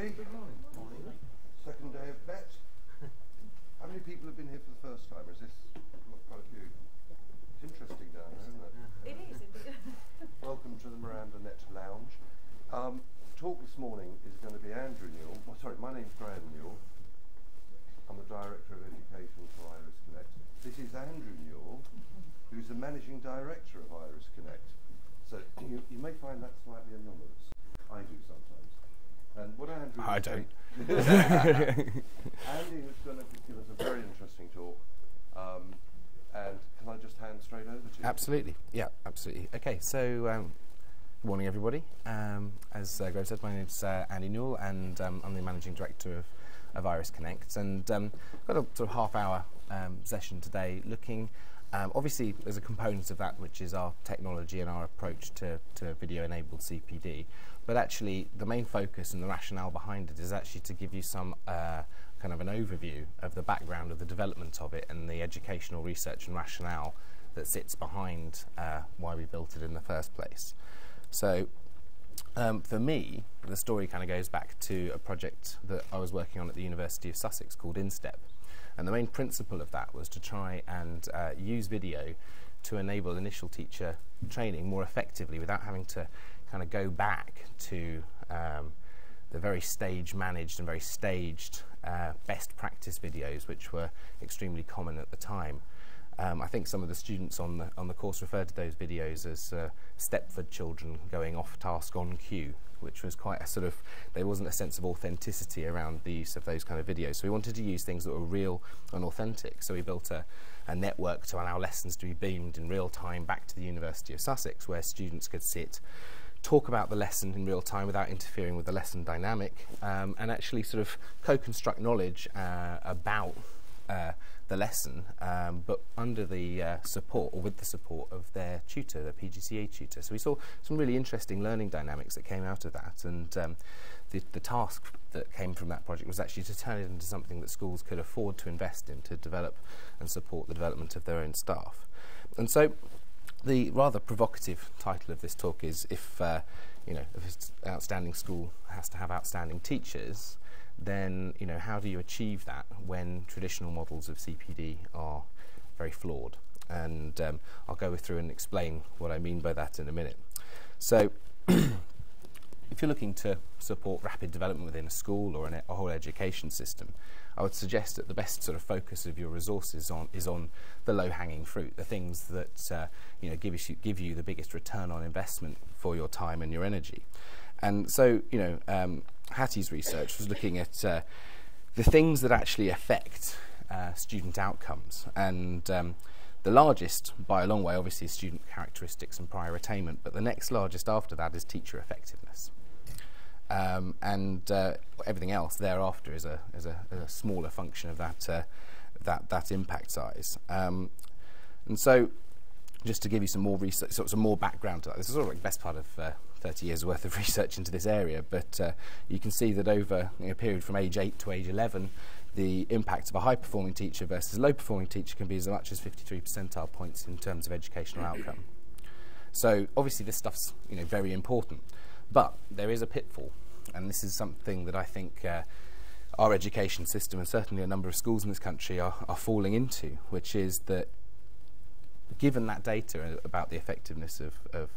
everybody. Good morning. Second day of BET. How many people have been here for the first time? Is this quite a few? It's interesting down there, isn't it? It is indeed. Welcome to the MirandaNet Lounge. Talk this morning is going to be Andrew Newell. Oh, sorry, my name's Graham Newell. I'm the Director of Education for Iris Connect. This is Andrew Newell, who's the Managing Director of Iris Connect. So you may find that slightly anomalous. I do sometimes. And what Andrew I don't. Andy is going to give us a very interesting talk. And can I just hand straight over to you? Absolutely. Yeah, absolutely. Okay, so good morning, everybody. As Graham said, my name's Andy Newell, and I'm the Managing Director of Iris Connect. And got a sort of half-hour session today looking, obviously, there's a component of that which is our technology and our approach to video-enabled CPD. But actually, the main focus and the rationale behind it is actually to give you some kind of an overview of the background of the development of it and the educational research and rationale that sits behind why we built it in the first place. So for me, the story kind of goes back to a project that I was working on at the University of Sussex called InStep. And the main principle of that was to try and use video to enable initial teacher training more effectively without having to kind of go back to the very stage-managed and very staged best practice videos, which were extremely common at the time. I think some of the students on the course referred to those videos as Stepford children going off task on cue, which was quite a sort of, there wasn't a sense of authenticity around the use of those kind of videos. So we wanted to use things that were real and authentic. So we built a network to allow lessons to be beamed in real time back to the University of Sussex, where students could sit, talk about the lesson in real time without interfering with the lesson dynamic, and actually sort of co-construct knowledge about the lesson, but under the support, or with the support of their tutor, their PGCE tutor. So we saw some really interesting learning dynamics that came out of that, and the task that came from that project was actually to turn it into something that schools could afford to invest in to develop and support the development of their own staff. And so the rather provocative title of this talk is, if you know, if an outstanding school has to have outstanding teachers, then how do you achieve that when traditional models of CPD are very flawed? And I'll go through and explain what I mean by that in a minute. So if you're looking to support rapid development within a school or a whole education system, I would suggest that the best sort of focus of your resources is on the low-hanging fruit, the things that give you the biggest return on investment for your time and your energy. And so Hattie's research was looking at the things that actually affect student outcomes, and the largest by a long way obviously is student characteristics and prior attainment, but the next largest after that is teacher effectiveness. And everything else thereafter is a smaller function of that impact size. And so, just to give you some more research, some more background to that, this is sort of like the best part of 30 years worth of research into this area, but you can see that over a period from age 8 to age 11, the impact of a high-performing teacher versus a low-performing teacher can be as much as 53 percentile points in terms of educational outcome. So obviously this stuff's very important. But there is a pitfall, and this is something that I think our education system, and certainly a number of schools in this country, are falling into, which is that given that data about the effectiveness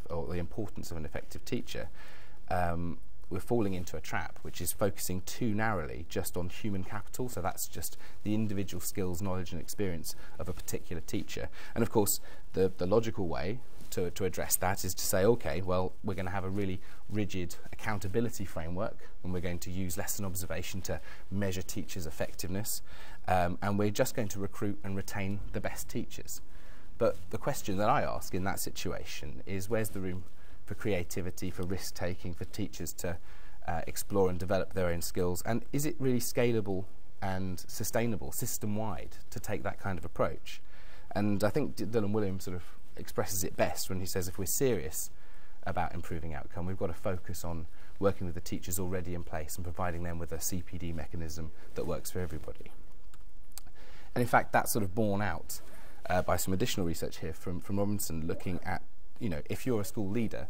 or the importance of an effective teacher, we're falling into a trap which is focusing too narrowly just on human capital. So that's just the individual skills, knowledge and experience of a particular teacher. And of course the logical way to address that is to say, okay, well, we're going to have a really rigid accountability framework, and we're going to use lesson observation to measure teachers' effectiveness, and we're just going to recruit and retain the best teachers. But the question that I ask in that situation is, where's the room for creativity, for risk-taking, for teachers to explore and develop their own skills, and is it really scalable and sustainable system-wide to take that kind of approach? And I think Dylan Williams sort of expresses it best when he says, if we're serious about improving outcome, we've got to focus on working with the teachers already in place and providing them with a CPD mechanism that works for everybody. And in fact, that's sort of borne out by some additional research here from Robinson, looking at, if you're a school leader,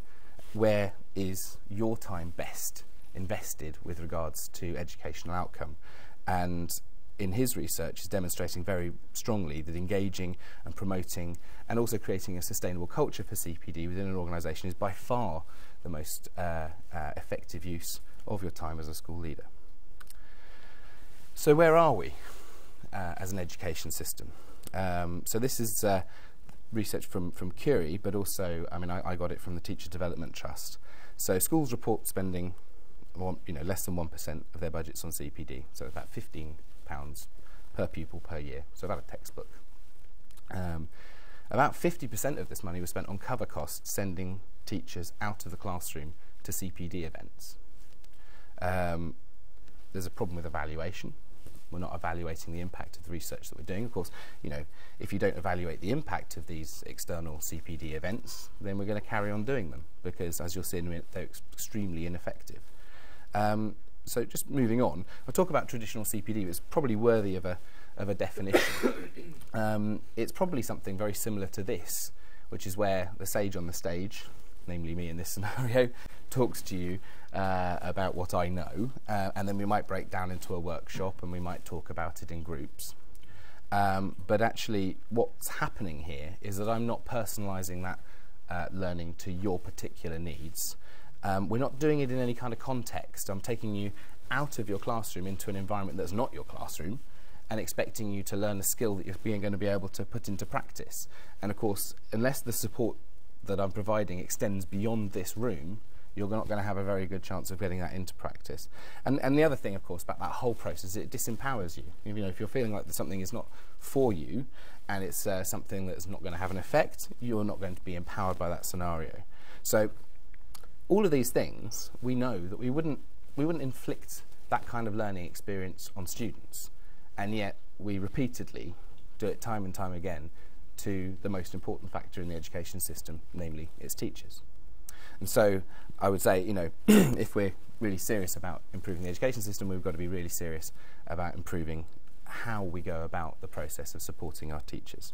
where is your time best invested with regards to educational outcome. And in his research is demonstrating very strongly that engaging and promoting and also creating a sustainable culture for CPD within an organisation is by far the most effective use of your time as a school leader. So where are we as an education system? So this is research from Curie, but also, I mean, I got it from the Teacher Development Trust. So schools report spending less than 1% of their budgets on CPD, so about £15 per pupil per year, so about a textbook. About 50% of this money was spent on cover costs, sending teachers out of the classroom to CPD events. There's a problem with evaluation. We're not evaluating the impact of the research that we're doing. Of course, if you don't evaluate the impact of these external CPD events, then we're going to carry on doing them, because as you'll see in a minute, they're extremely ineffective. So just moving on, I'll talk about traditional CPD. It's probably worthy of a definition. It's probably something very similar to this, which is where the sage on the stage, namely me in this scenario, talks to you about what I know, and then we might break down into a workshop and we might talk about it in groups. But actually what's happening here is that I'm not personalising that learning to your particular needs. We're not doing it in any kind of context. I'm taking you out of your classroom into an environment that's not your classroom and expecting you to learn a skill that you're going to be able to put into practice. And of course, unless the support that I'm providing extends beyond this room, you're not going to have a very good chance of getting that into practice. And the other thing, of course, about that whole process, it disempowers you. If you're feeling like something is not for you and it's something that's not going to have an effect, you're not going to be empowered by that scenario. So all of these things, we know that we wouldn't inflict that kind of learning experience on students, and yet we repeatedly do it time and time again to the most important factor in the education system, namely its teachers. And so I would say, if we're really serious about improving the education system, we've got to be really serious about improving how we go about the process of supporting our teachers.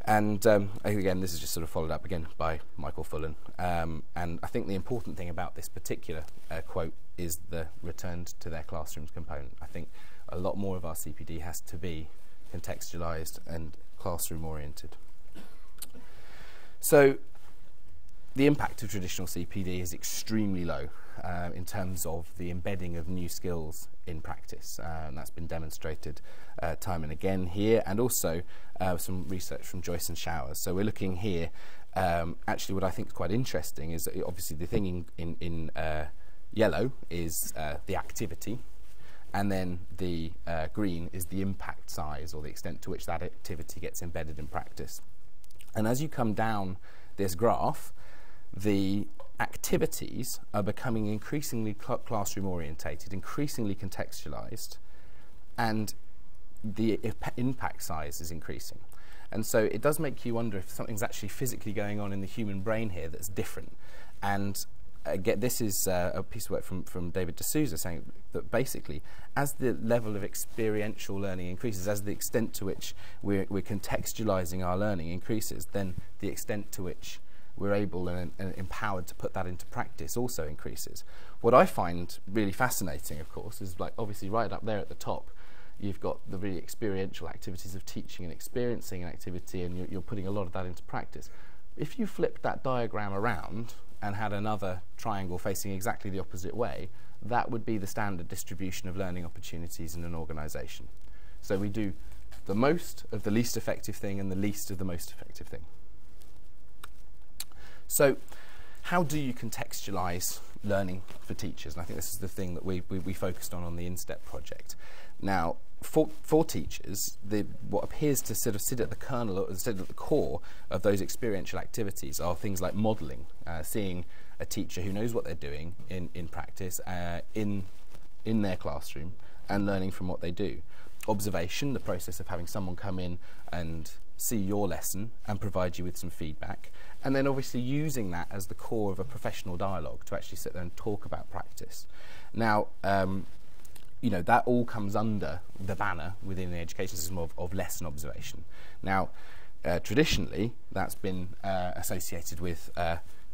And again, this is just sort of followed up again by Michael Fullan. And I think the important thing about this particular quote is the returned to their classrooms component. I think a lot more of our CPD has to be contextualised and classroom oriented. So the impact of traditional CPD is extremely low in terms of the embedding of new skills in practice, and that's been demonstrated time and again here, and also some research from Joyce and Showers. So we're looking here, actually what I think is quite interesting is that obviously the thing in yellow is the activity, and then the green is the impact size, or the extent to which that activity gets embedded in practice. And as you come down this graph, the activities are becoming increasingly classroom orientated, increasingly contextualized, and the impact size is increasing. And so it does make you wonder if something's actually physically going on in the human brain here that's different. And again, this is a piece of work from David D'Souza saying that basically, as the level of experiential learning increases, as the extent to which we're contextualizing our learning increases, then the extent to which we're able and empowered to put that into practice also increases. What I find really fascinating, of course, is like obviously right up there at the top, you've got the really experiential activities of teaching and experiencing an activity, and you're putting a lot of that into practice. If you flipped that diagram around and had another triangle facing exactly the opposite way, that would be the standard distribution of learning opportunities in an organisation. So we do the most of the least effective thing and the least of the most effective thing. So how do you contextualise learning for teachers? And I think this is the thing that we focused on the InStep project. Now, for teachers, what appears to sort of sit at the kernel, or sit at the core of those experiential activities are things like modelling, seeing a teacher who knows what they're doing in practice, in their classroom, and learning from what they do. Observation, the process of having someone come in and see your lesson and provide you with some feedback, and then obviously using that as the core of a professional dialogue to actually sit there and talk about practice. Now, that all comes under the banner within the education system of lesson observation. Now, traditionally, that's been associated with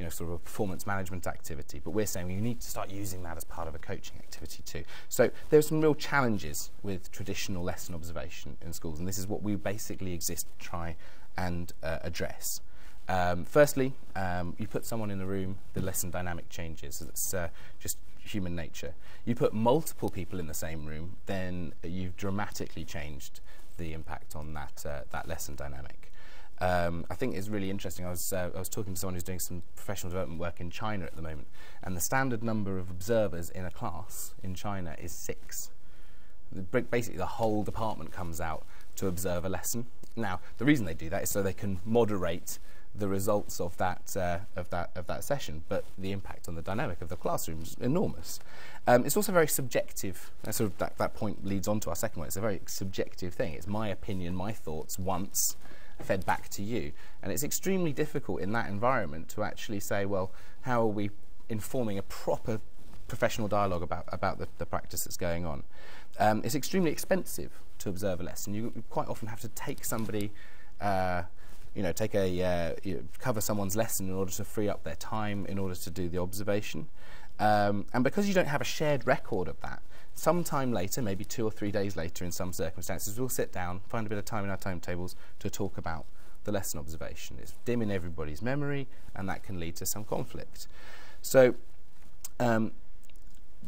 sort of a performance management activity, but we're saying you need to start using that as part of a coaching activity too. So there's some real challenges with traditional lesson observation in schools, and this is what we basically exist to try and address. Firstly, you put someone in the room, the lesson dynamic changes. It's just human nature. You put multiple people in the same room, then you've dramatically changed the impact on that lesson dynamic. I think it's really interesting. I was talking to someone who's doing some professional development work in China at the moment, and the standard number of observers in a class in China is 6. Basically, the whole department comes out to observe a lesson. Now, the reason they do that is so they can moderate the results of that session, but the impact on the dynamic of the classroom is enormous. It's also very subjective. Sort of that point leads on to our second one. It's a very subjective thing. It's my opinion, my thoughts once fed back to you, and it's extremely difficult in that environment to actually say, well, how are we informing a proper professional dialogue about the practice that's going on? It's extremely expensive to observe a lesson. You quite often have to take somebody. Cover someone's lesson in order to free up their time in order to do the observation. And because you don't have a shared record of that, sometime later, maybe 2 or 3 days later in some circumstances, we'll sit down, find a bit of time in our timetables to talk about the lesson observation. It's dim in everybody's memory, and that can lead to some conflict. So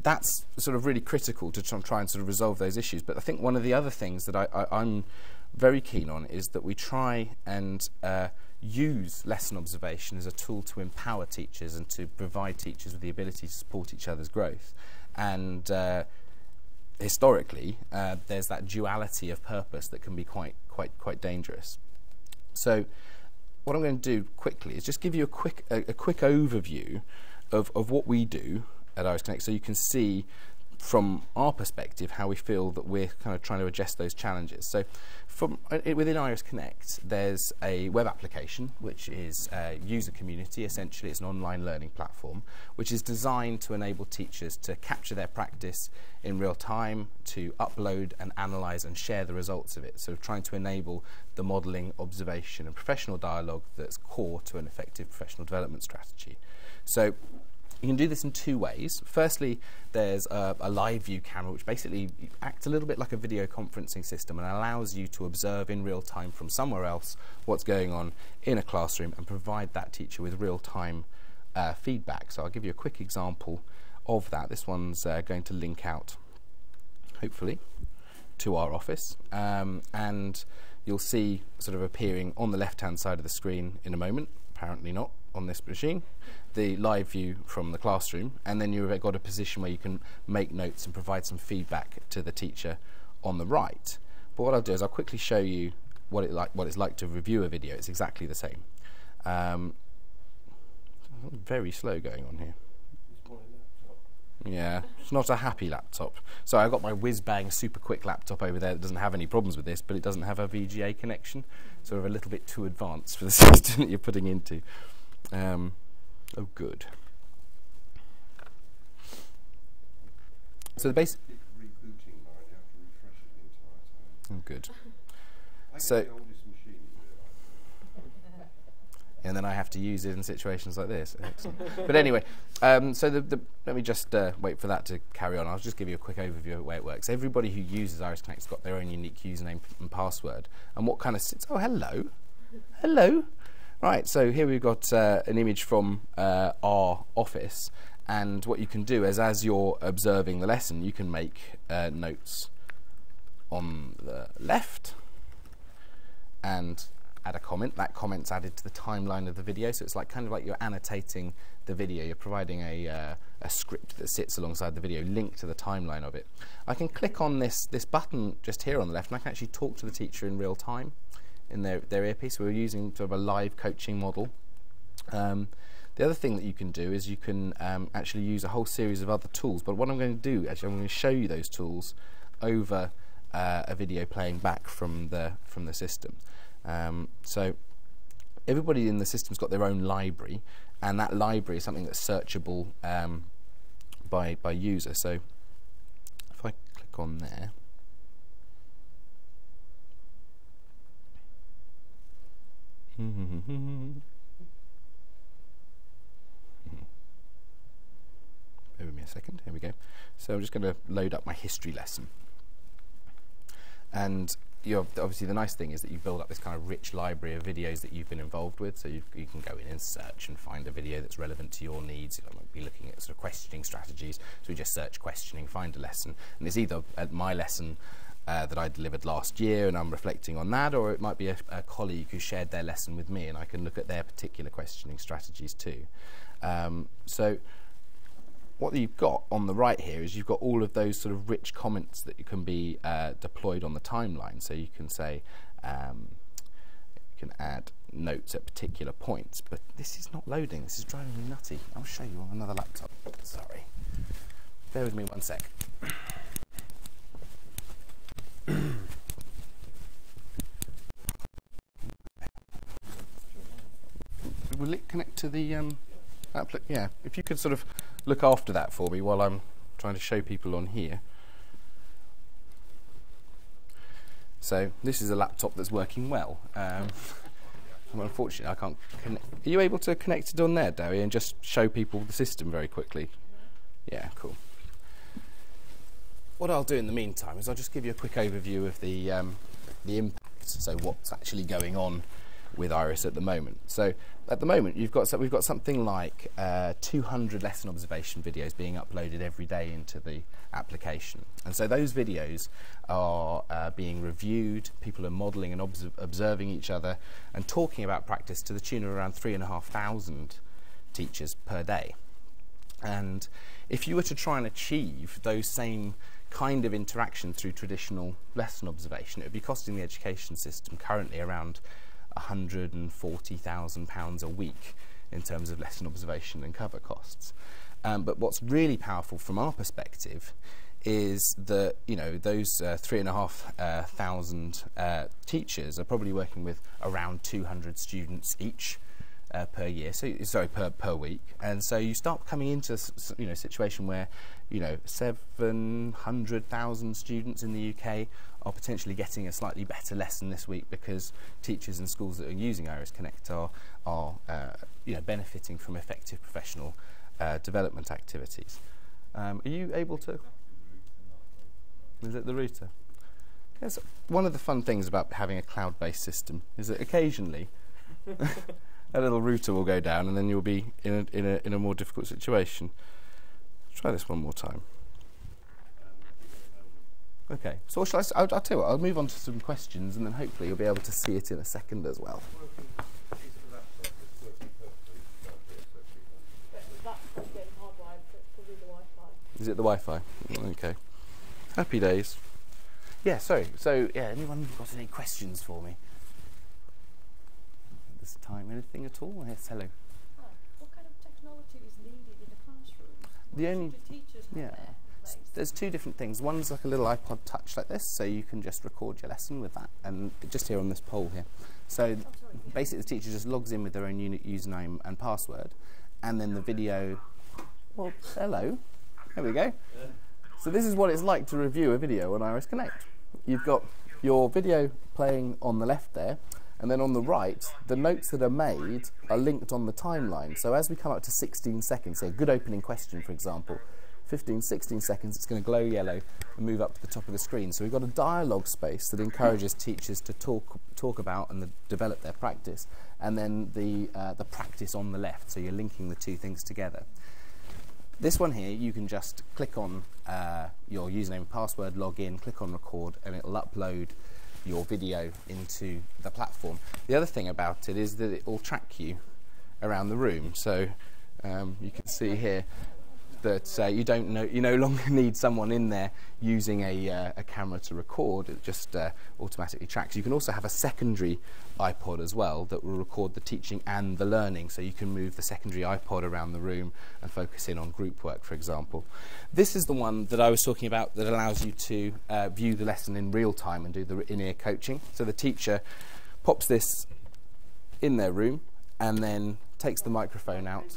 that's sort of really critical to try and sort of resolve those issues. But I think one of the other things that I'm very keen on is that we try and use lesson observation as a tool to empower teachers and to provide teachers with the ability to support each other's growth. And historically, there's that duality of purpose that can be quite dangerous. So what I'm going to do quickly is just give you a quick overview of what we do at Iris Connect, so you can see from our perspective how we feel that we're kind of trying to address those challenges. So within Iris Connect, there's a web application which is a user community. Essentially, it's an online learning platform which is designed to enable teachers to capture their practice in real time, to upload and analyse and share the results of it, so trying to enable the modelling, observation and professional dialogue that's core to an effective professional development strategy. So you can do this in 2 ways. Firstly, there's a live view camera which basically acts a little bit like a video conferencing system and allows you to observe in real time from somewhere else what's going on in a classroom and provide that teacher with real time feedback. So I'll give you a quick example of that. This one's going to link out, hopefully, to our office, and you'll see sort of appearing on the left hand side of the screen in a moment, apparently not on this machine, the live view from the classroom, and then you've got a position where you can make notes and provide some feedback to the teacher on the right. But what I'll do is I'll quickly show you what it's like to review a video. It's exactly the same. Very slow going on here. Yeah, it's not a happy laptop. So I've got my whiz-bang super quick laptop over there that doesn't have any problems with this, but it doesn't have a VGA connection, sort of a little bit too advanced for the system that you're putting into. Oh, good. So the basic. Rebooting mine, you have to refresh it the entire time. Oh, good. I So. get the oldest machine, you realise. And then I have to use it in situations like this. Excellent. But anyway, so let me just wait for that to carry on. I'll just give you a quick overview of the way it works. Everybody who uses Iris Connect has got their own unique username and password. And what kind of sits? Oh, hello, hello. Right. So here we've got an image from our office, and what you can do is, as you're observing the lesson, you can make notes on the left and add a comment. That comment's added to the timeline of the video, so it's like kind of like you're annotating the video. You're providing a script that sits alongside the video, linked to the timeline of it. I can click on this button just here on the left, and I can actually talk to the teacher in real time in their earpiece. We're using sort of a live coaching model. The other thing that you can do is you can actually use a whole series of other tools, but what I'm going to do, actually, I'm going to show you those tools over a video playing back from the system. So everybody in the system's got their own library, and that library is something that's searchable by user. So if I click on there, bear with me a second. Here we go. So I'm just going to load up my history lesson. And obviously the nice thing is that you build up this kind of rich library of videos that you've been involved with, so you can go in and search and find a video that's relevant to your needs. You might be looking at sort of questioning strategies, so we just search questioning, find a lesson, and it's either my lesson that I delivered last year and I'm reflecting on that, or it might be a colleague who shared their lesson with me and I can look at their particular questioning strategies too. So what you've got on the right here is you've got all of those sort of rich comments that you can be deployed on the timeline. So you can say, you can add notes at particular points, but this is not loading. This is driving me nutty. I'll show you on another laptop. Sorry. Bear with me one sec. Will it connect to the yeah, if you could sort of look after that for me while I'm trying to show people on here. So this is a laptop that's working well. Unfortunately I can't connect. Are you able to connect it on there, Dowie, and just show people the system very quickly? Yeah, cool. What I'll do in the meantime is I'll just give you a quick overview of the impact, so what's actually going on with Iris at the moment. So at the moment we've got something like 200 lesson observation videos being uploaded every day into the application, and so those videos are being reviewed. People are modelling and observing each other and talking about practice to the tune of around 3,500 teachers per day. And if you were to try and achieve those same kind of interaction through traditional lesson observation, it would be costing the education system currently around £140,000 a week in terms of lesson observation and cover costs. But what's really powerful from our perspective is that, you know, those 3,500 teachers are probably working with around 200 students each per year, per week, and so you start coming into a situation where 700,000 students in the UK are potentially getting a slightly better lesson this week because teachers and schools that are using Iris Connect are benefiting from effective professional development activities. Are you able to? Is it the router? Yes. One of the fun things about having a cloud-based system is that occasionally a little router will go down, and then you'll be in a more difficult situation. Try this one more time. Okay, so what shall I'll tell you what, I'll move on to some questions, and then hopefully you'll be able to see it in a second as well. Is it the Wi-Fi? Okay. Happy days. Yeah, sorry. So, yeah, anyone got any questions for me? At this time, anything at all? Yes, hello. Hi. What kind of technology is needed in the classroom? What should the teachers have there in place? There's two different things. One's like a little iPod Touch like this, so you can just record your lesson with that, and just here on this pole here. So basically the teacher just logs in with their own username and password, and then the video... Well, hello. There we go. So this is what it's like to review a video on Iris Connect. You've got your video playing on the left there, and then on the right, the notes that are made are linked on the timeline. So as we come up to 16 seconds, say a good opening question, for example, 15, 16 seconds, it's going to glow yellow and move up to the top of the screen. So we've got a dialogue space that encourages teachers to talk about and develop their practice, and then the practice on the left, so you're linking the two things together. This one here, you can just click on your username and password, log in, click on record, and it'll upload your video into the platform. The other thing about it is that it will track you around the room. So you can see here that you no longer need someone in there using a camera to record. It just automatically tracks. You can also have a secondary iPod as well that will record the teaching and the learning, so you can move the secondary iPod around the room and focus in on group work, for example. This is the one that I was talking about that allows you to view the lesson in real time and do the in-ear coaching. So the teacher pops this in their room and then takes the microphone out,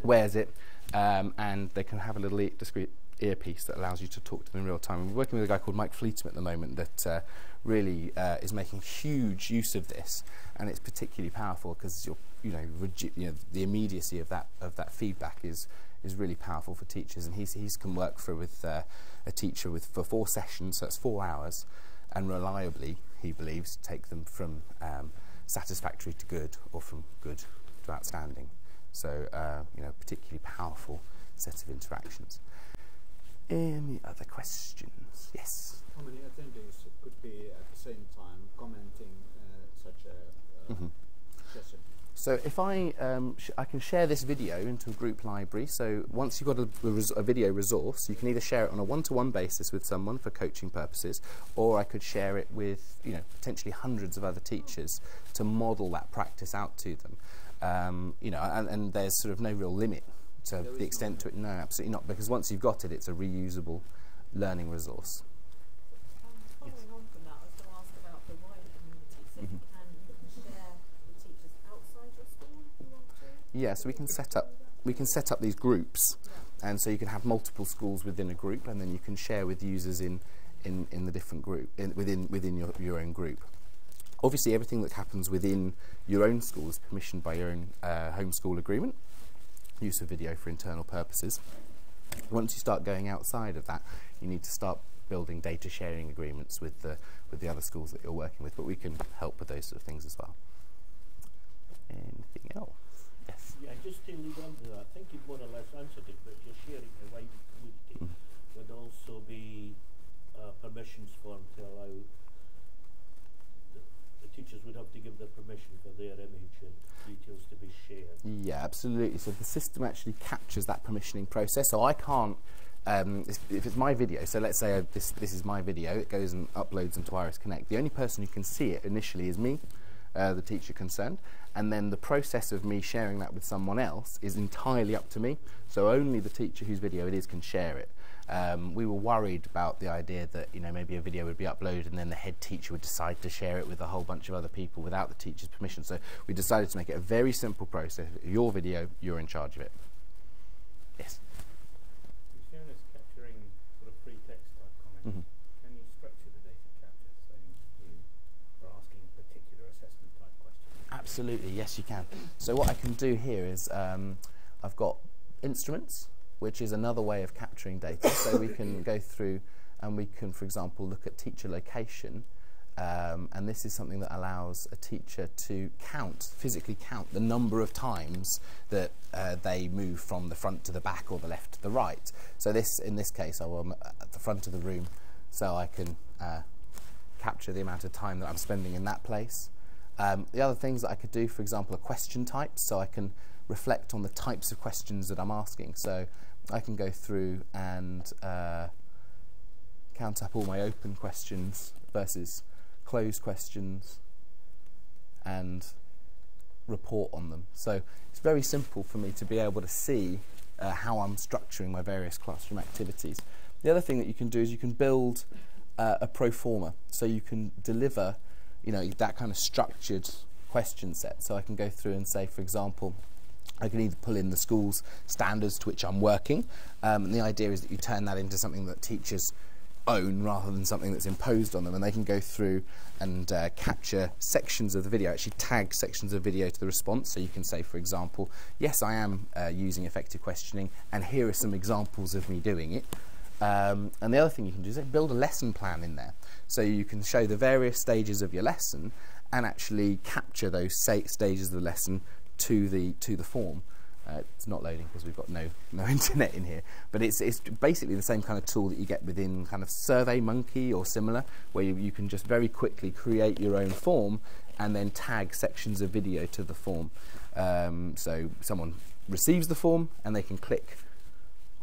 wears it, and they can have a little discreet earpiece that allows you to talk to them in real time. We're working with a guy called Mike Fleetum at the moment that really is making huge use of this, and it's particularly powerful because the immediacy of that feedback is is really powerful for teachers, and he's can work through with a teacher for 4 sessions, so it's 4 hours, and reliably, he believes, take them from satisfactory to good, or from good to outstanding. So, you know, particularly powerful set of interactions. Any other questions? Yes? How many attendees could be at the same time commenting such a session? So if I can share this video into a group library, so once you've got a video resource, you can either share it on a one-to-one basis with someone for coaching purposes, or I could share it with, you know, potentially hundreds of other teachers to model that practice out to them. You know, and there's sort of no real limit to the extent to it. No, absolutely not, because once you've got it, it's a reusable learning resource. Following on from that, I was going to ask about the wider community. So you can share with teachers outside your school if you want to? Yeah, so we can set up these groups, and so you can have multiple schools within a group, and then you can share with users in the different group within your own group. Obviously, everything that happens within your own school is permissioned by your own home school agreement, use of video for internal purposes. Once you start going outside of that, you need to start building data sharing agreements with the other schools that you're working with, but we can help with those sort of things as well. Anything else? Yes? Yeah, just to lead on to that, I think you've more or less answered it, but you're sharing the wider community would also be permissions form to allow the teachers would have to give their permission for their image and details to be shared. Yeah, absolutely. So the system actually captures that permissioning process. So I can't, if it's my video, so let's say this is my video, it goes and uploads into Iris Connect. The only person who can see it initially is me, the teacher concerned, and then the process of me sharing that with someone else is entirely up to me. So only the teacher whose video it is can share it. We were worried about the idea that, you know, maybe a video would be uploaded and then the head teacher would decide to share it with a whole bunch of other people without the teacher's permission. So we decided to make it a very simple process. Your video, you're in charge of it. Yes? You've shown us capturing sort of free text type comments. Can you structure the data capture so you are asking particular assessment type questions? Absolutely, yes you can. So what I can do here is I've got instruments, which is another way of capturing data. So we can go through and we can, for example, look at teacher location, and this is something that allows a teacher to physically count the number of times that they move from the front to the back or the left to the right. So in this case, I'm at the front of the room, so I can capture the amount of time that I'm spending in that place. The other things that I could do, for example, are question types, so I can reflect on the types of questions that I'm asking. So I can go through and count up all my open questions versus closed questions and report on them. So it's very simple for me to be able to see how I'm structuring my various classroom activities. The other thing that you can do is you can build a pro forma, so you can deliver, you know, that kind of structured question set. So I can go through and say, for example, I can either pull in the school's standards to which I'm working, and the idea is that you turn that into something that teachers own rather than something that's imposed on them, and they can go through and capture sections of the video, actually tag sections of video to the response. So you can say, for example, yes, I am using effective questioning, and here are some examples of me doing it. And the other thing you can do is build a lesson plan in there. So you can show the various stages of your lesson and actually capture those stages of the lesson to the form. It's not loading because we've got no internet in here, but it's basically the same kind of tool that you get within kind of SurveyMonkey or similar, where you can just very quickly create your own form and then tag sections of video to the form. So someone receives the form and they can click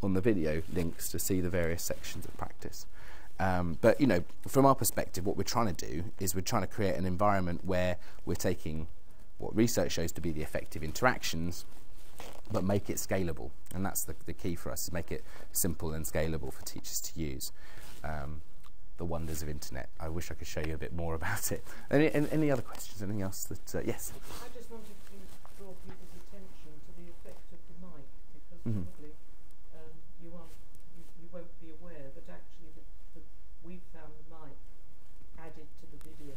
on the video links to see the various sections of practice. But, you know, from our perspective, what we're trying to do is we're trying to create an environment where we're taking what research shows to be the effective interactions, but make it scalable. And that's the key for us, is make it simple and scalable for teachers to use. The wonders of internet. I wish I could show you a bit more about it. Any other questions? Anything else that, yes? I just wanted to draw people's attention to the effect of the mic, because probably you won't be aware that actually we've found the mic added to the video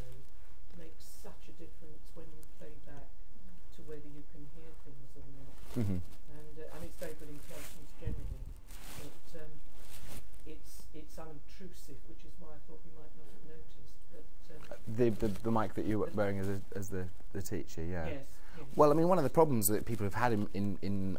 makes such a difference when you play back to whether you can hear things or not. And it's very good in classrooms The mic that you're wearing as the teacher, yeah. Yes. Well, I mean, one of the problems that people have had in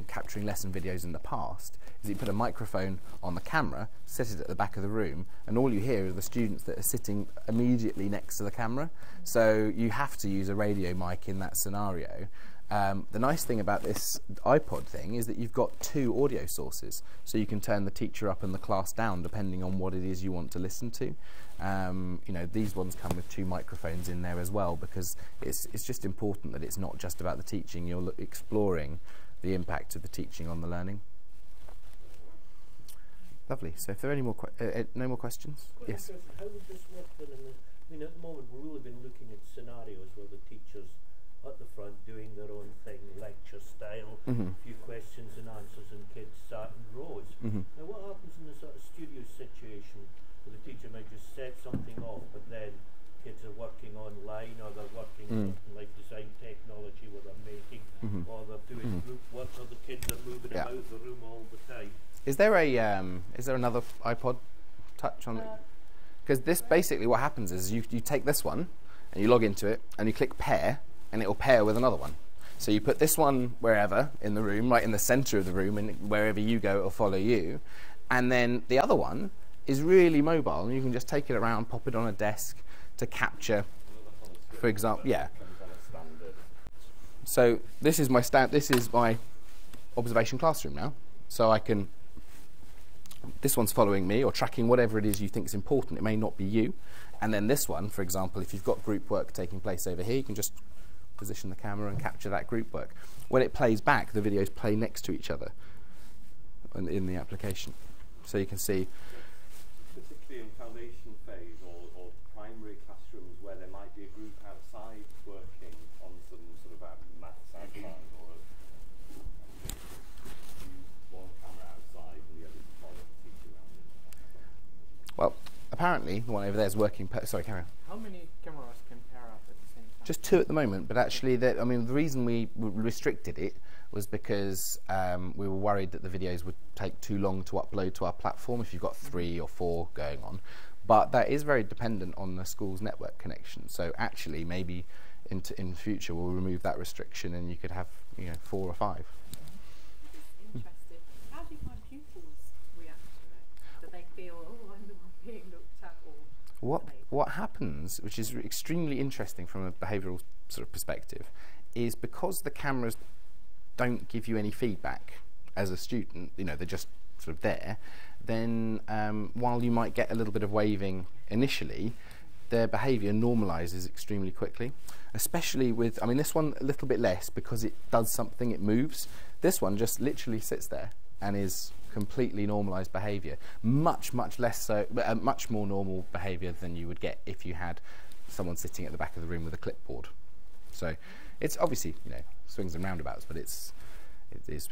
capturing lesson videos in the past is you put a microphone on the camera, set it at the back of the room, and all you hear are the students that are sitting immediately next to the camera. So you have to use a radio mic in that scenario. The nice thing about this iPod thing is that you've got 2 audio sources, so you can turn the teacher up and the class down depending on what it is you want to listen to. You know, these ones come with 2 microphones in there as well, because it's just important that it's not just about the teaching. You're exploring the impact of the teaching on the learning. Lovely. So if there are any more no more questions? Quite Yes. interesting. How would this work then? I mean, at the moment we've really been looking at scenarios where the teachers at the front doing their own thing, lecture style, a few questions and answers, and kids sat in rows. Now, what happens in the sort of studio situation where the teacher might just set something off, but then kids are working online, or they're working on like design technology where they're making, or they're doing group work, or the kids are moving about the room all the time? Is there another iPod Touch on it? Because this basically what happens is you take this one and you log into it and you click pair, and it will pair with another one. So you put this one wherever in the room, right in the centre of the room, and wherever you go, it will follow you. And then the other one is really mobile, and you can just take it around, pop it on a desk to capture, for example. Yeah. So this is my observation classroom now. So I can. This one's following me or tracking whatever it is you think is important. It may not be you. And then this one, for example, if you've got group work taking place over here, you can just position the camera and capture that group work. When it plays back, the videos play next to each other in the application. So you can see. Particularly in foundation phase or primary classrooms where there might be a group outside working on some sort of maths outside, or use one camera outside and the other to follow the teacher around. Well, apparently the one over there is working. Sorry, carry on. How many cameras can pair up at the same time? Just 2 at the moment, but actually, I mean, the reason we restricted it was because we were worried that the videos would take too long to upload to our platform if you've got 3 or 4 going on. But that is very dependent on the school's network connection. So actually, maybe in the future, we'll remove that restriction, and you could have 4 or 5. Interesting. How do you find pupils react to it? Do they feel, oh, I'm the one being looked at, or What happens, which is extremely interesting from a behavioural sort of perspective, is because the cameras don't give you any feedback as a student, they're just sort of there, then while you might get a little bit of waving initially, their behaviour normalises extremely quickly, especially with, this one a little bit less because it does something, it moves. This one just literally sits there and is completely normalised behaviour, much less so, much more normal behaviour than you would get if you had someone sitting at the back of the room with a clipboard. So it's obviously swings and roundabouts, but it is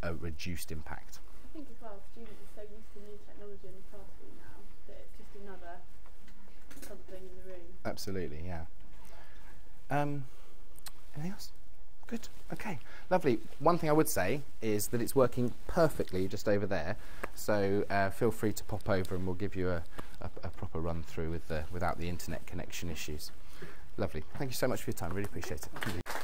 a reduced impact. I think as well, students are so used to new technology in the classroom now that it's just another something in the room. Absolutely, yeah. Anything else? Good. Okay. Lovely. One thing I would say is that it's working perfectly just over there. So feel free to pop over, and we'll give you a proper run through without the internet connection issues. Lovely. Thank you so much for your time. Really appreciate it.